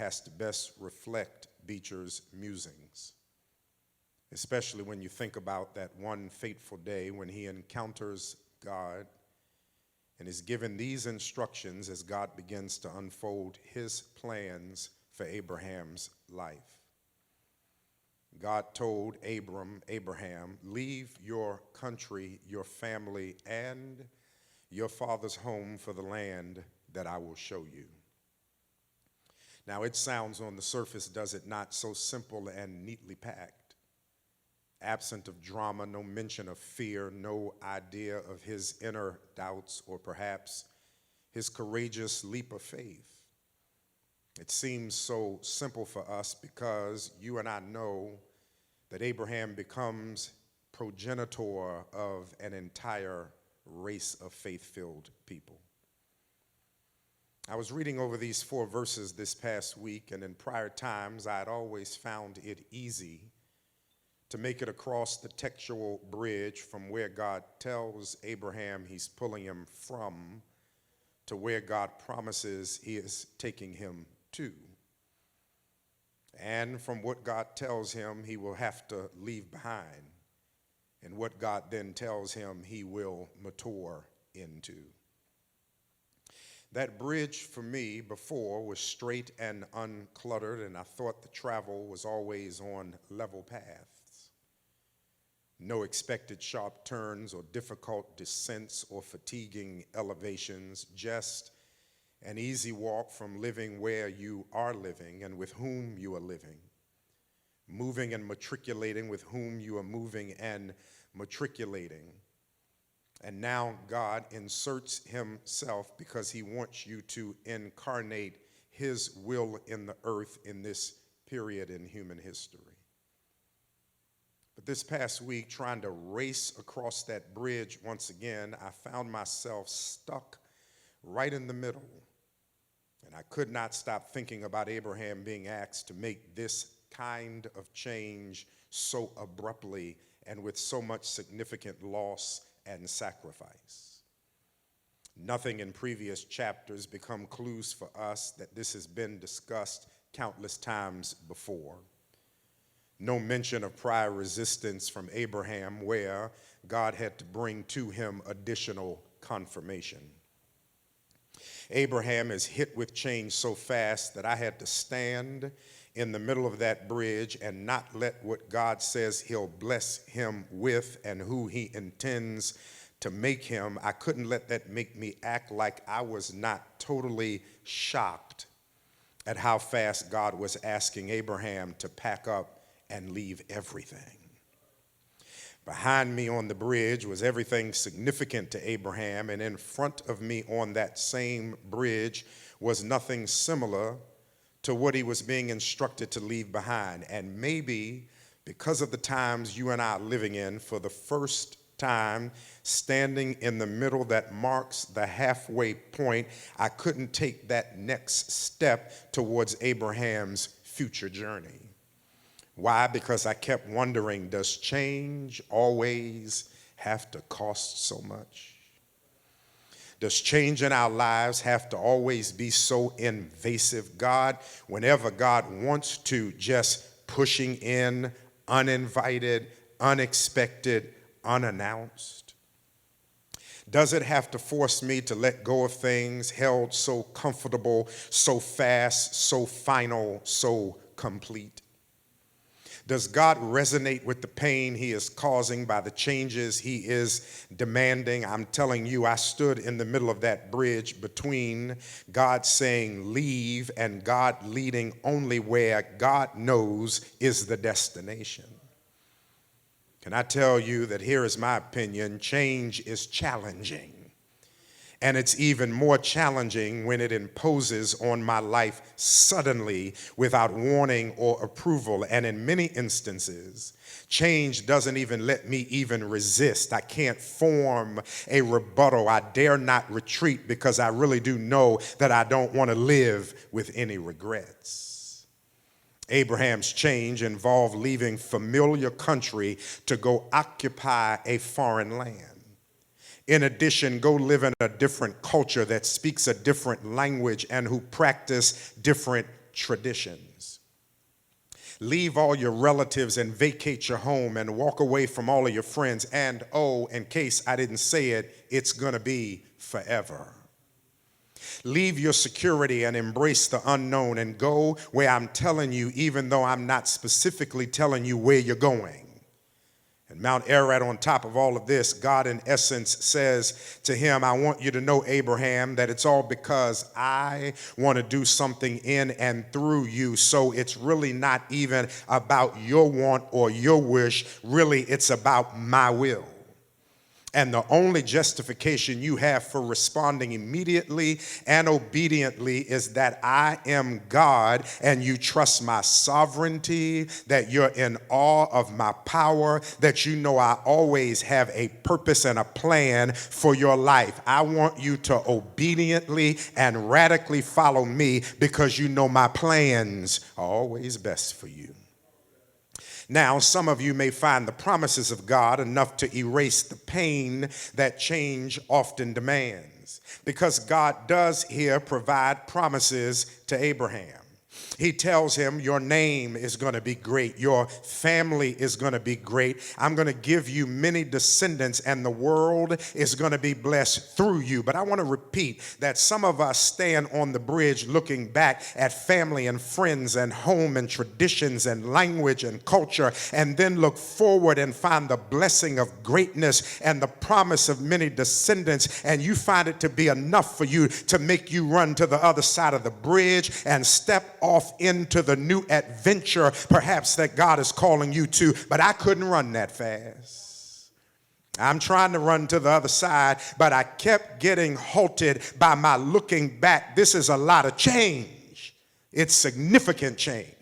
past best reflect Beecher's musings, especially when you think about that one fateful day when he encounters God and is given these instructions as God begins to unfold his plans for Abraham's life. God told Abraham, leave your country, your family, and your father's home for the land that I will show you. Now it sounds on the surface, does it not, so simple and neatly packed. Absent of drama, no mention of fear, no idea of his inner doubts or perhaps his courageous leap of faith. It seems so simple for us because you and I know that Abraham becomes progenitor of an entire race of faith-filled people. I was reading over these 4 verses this past week, and in prior times I had always found it easy to make it across the textual bridge from where God tells Abraham he's pulling him from to where God promises he is taking him to. And from what God tells him he will have to leave behind, and what God then tells him he will mature into. That bridge for me before was straight and uncluttered, and I thought the travel was always on level paths. No expected sharp turns or difficult descents or fatiguing elevations, just an easy walk from living where you are living and with whom you are living, moving and matriculating with whom you are moving and matriculating. And now God inserts himself because he wants you to incarnate his will in the earth in this period in human history. But this past week, trying to race across that bridge once again, I found myself stuck right in the middle. And I could not stop thinking about Abraham being asked to make this kind of change so abruptly and with so much significant loss and sacrifice. Nothing in previous chapters become clues for us that this has been discussed countless times before. No mention of prior resistance from Abraham where God had to bring to him additional confirmation. Abraham is hit with change so fast that I had to stand in the middle of that bridge and not let what God says he'll bless him with and who he intends to make him, I couldn't let that make me act like I was not totally shocked at how fast God was asking Abraham to pack up and leave everything. Behind me on the bridge was everything significant to Abraham, and in front of me on that same bridge was nothing similar to what he was being instructed to leave behind. And maybe because of the times you and I are living in, for the first time, standing in the middle that marks the halfway point, I couldn't take that next step towards Abraham's future journey. Why? Because I kept wondering, does change always have to cost so much? Does change in our lives have to always be so invasive? God, whenever God wants to, just pushing in uninvited, unexpected, unannounced? Does it have to force me to let go of things held so comfortable, so fast, so final, so complete? Does God resonate with the pain he is causing by the changes he is demanding? I'm telling you, I stood in the middle of that bridge between God saying leave and God leading only where God knows is the destination. Can I tell you that here is my opinion, change is challenging. And it's even more challenging when it imposes on my life suddenly without warning or approval. And in many instances, change doesn't even let me even resist. I can't form a rebuttal. I dare not retreat because I really do know that I don't want to live with any regrets. Abraham's change involved leaving familiar country to go occupy a foreign land. In addition, go live in a different culture that speaks a different language and who practice different traditions. Leave all your relatives and vacate your home and walk away from all of your friends. And, oh, in case I didn't say it, it's going to be forever. Leave your security and embrace the unknown and go where I'm telling you, even though I'm not specifically telling you where you're going. And Mount Ararat, on top of all of this, God in essence says to him, I want you to know, Abraham, that it's all because I want to do something in and through you. So it's really not even about your want or your wish. Really, it's about my will. And the only justification you have for responding immediately and obediently is that I am God and you trust my sovereignty, that you're in awe of my power, that you know I always have a purpose and a plan for your life. I want you to obediently and radically follow me because you know my plans are always best for you. Now, some of you may find the promises of God enough to erase the pain that change often demands, because God does here provide promises to Abraham. He tells him, your name is going to be great. Your family is going to be great. I'm going to give you many descendants, and the world is going to be blessed through you. But I want to repeat that some of us stand on the bridge looking back at family and friends and home and traditions and language and culture, and then look forward and find the blessing of greatness and the promise of many descendants, and you find it to be enough for you to make you run to the other side of the bridge and step off into the new adventure perhaps that God is calling you to. But I couldn't run that fast. I'm trying to run to the other side, but I kept getting halted by my looking back. This is a lot of change. It's significant change.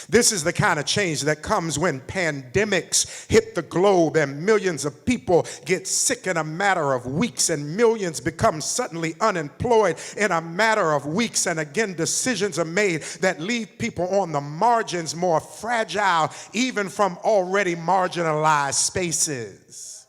This is the kind of change that comes when pandemics hit the globe and millions of people get sick in a matter of weeks, and millions become suddenly unemployed in a matter of weeks. And again, decisions are made that leave people on the margins, more fragile even from already marginalized spaces.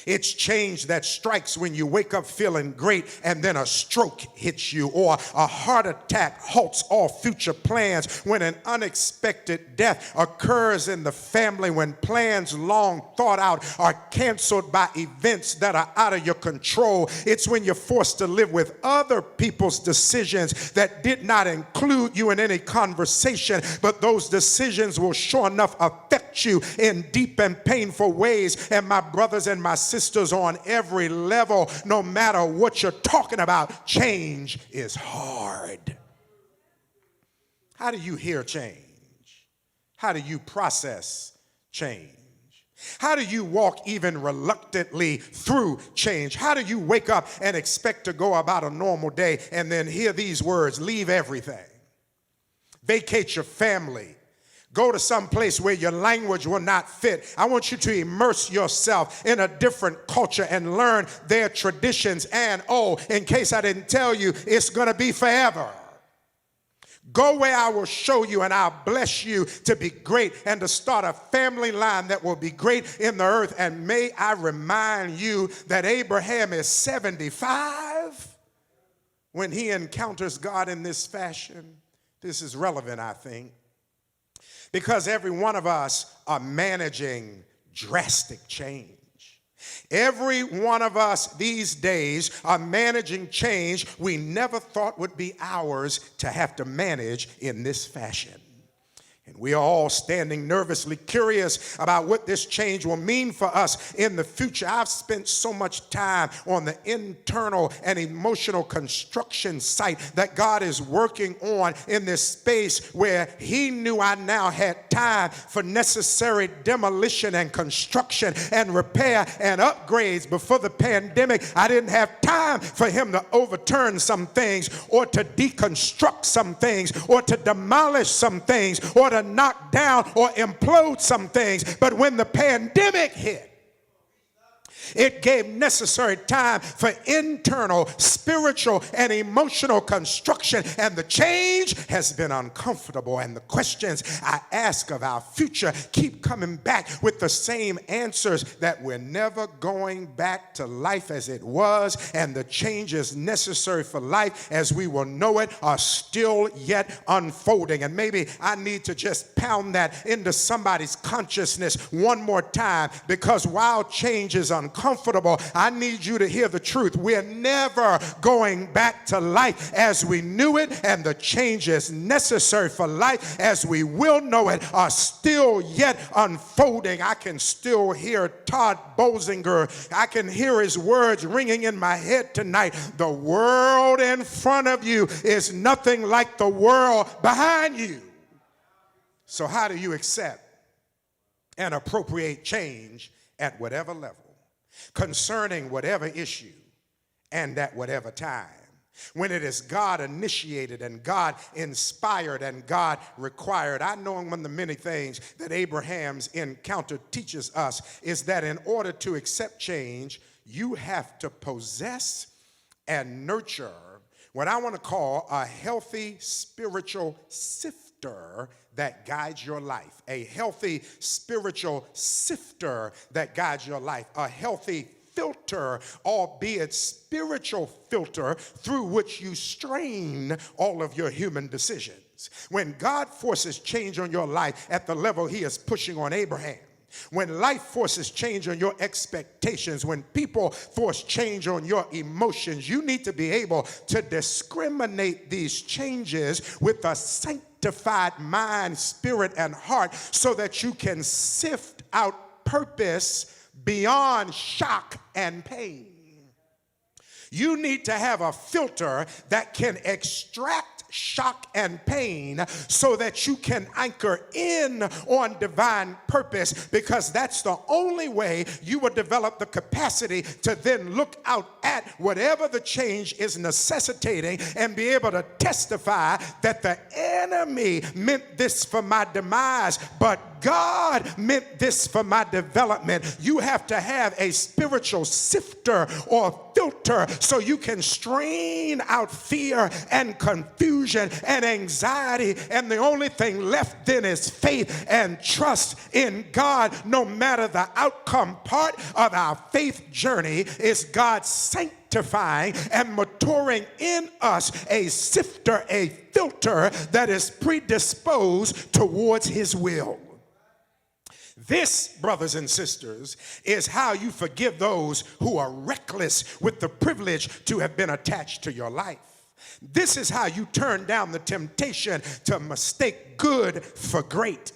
It's change that strikes when you wake up feeling great and then a stroke hits you, or a heart attack halts all future plans, when an unexpected death occurs in the family, when plans long thought out are canceled by events that are out of your control. It's when you're forced to live with other people's decisions that did not include you in any conversation, but those decisions will sure enough affect you in deep and painful ways. And my brothers and my sisters, on every level, no matter what you're talking about, change is hard. How do you hear change? How do you process change? How do you walk even reluctantly through change? How do you wake up and expect to go about a normal day and then hear these words, leave everything, vacate your family, go to some place where your language will not fit? I want you to immerse yourself in a different culture and learn their traditions. And, oh, in case I didn't tell you, it's going to be forever. Go where I will show you and I'll bless you to be great and to start a family line that will be great in the earth. And may I remind you that Abraham is 75 when he encounters God in this fashion. This is relevant, I think, because every one of us are managing drastic change. Every one of us these days are managing change we never thought would be ours to have to manage in this fashion. And we are all standing nervously curious about what this change will mean for us in the future. I've spent so much time on the internal and emotional construction site that God is working on in this space where he knew I now had time for necessary demolition and construction and repair and upgrades. Before the pandemic, I didn't have time for him to overturn some things or to deconstruct some things or to demolish some things or to knock down or implode some things. But when the pandemic hit, It gave necessary time for internal, spiritual, and emotional construction. And the change has been uncomfortable. And the questions I ask of our future keep coming back with the same answers, that we're never going back to life as it was. And the changes necessary for life as we will know it are still yet unfolding. And maybe I need to just pound that into somebody's consciousness one more time, because while change is uncomfortable, I need you to hear the truth. We're never going back to life as we knew it, and the changes necessary for life as we will know it are still yet unfolding. I can still hear Todd Bolsinger. I can hear his words ringing in my head tonight. The world in front of you is nothing like the world behind you. So how do you accept and appropriate change at whatever level, concerning whatever issue, and at whatever time? When it is God initiated and God inspired and God required. I know one of the many things that Abraham's encounter teaches us is that in order to accept change, you have to possess and nurture what I want to call a healthy spiritual sifter that guides your life. A healthy spiritual sifter that guides your life. A healthy filter, albeit spiritual filter, through which you strain all of your human decisions. When God forces change on your life at the level he is pushing on Abraham, when life forces change on your expectations, when people force change on your emotions, you need to be able to discriminate these changes with a sanctified mind, spirit, and heart, so that you can sift out purpose beyond shock and pain. You need to have a filter that can extract shock and pain so that you can anchor in on divine purpose, because that's the only way you will develop the capacity to then look out at whatever the change is necessitating and be able to testify that the enemy meant this for my demise, but God meant this for my development. You have to have a spiritual sifter or filter so you can strain out fear and confusion and anxiety, and the only thing left then is faith and trust in God. No matter the outcome, part of our faith journey is God sanctifying and maturing in us a sifter, a filter that is predisposed towards his will. This, brothers and sisters, is how you forgive those who are reckless with the privilege to have been attached to your life. This is how you turn down the temptation to mistake good for great.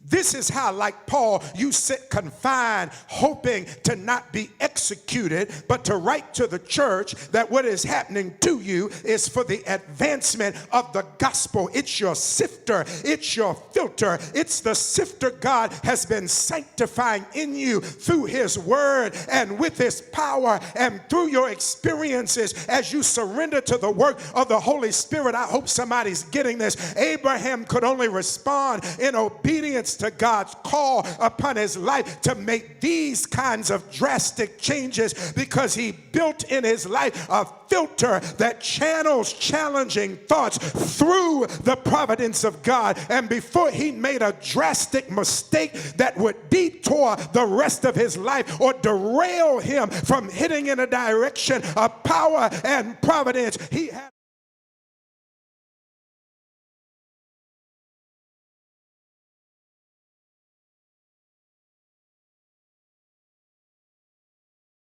This is how, like Paul, you sit confined, hoping to not be executed, but to write to the church that what is happening to you is for the advancement of the gospel. It's your sifter. It's your filter. It's the sifter God has been sanctifying in you through his word and with his power and through your experiences as you surrender to the work of the Holy Spirit. I hope somebody's getting this. Abraham could only respond in obedience to God's call upon his life to make these kinds of drastic changes, because he built in his life a filter that channels challenging thoughts through the providence of God. And before he made a drastic mistake that would detour the rest of his life or derail him from hitting in a direction of power and providence, he had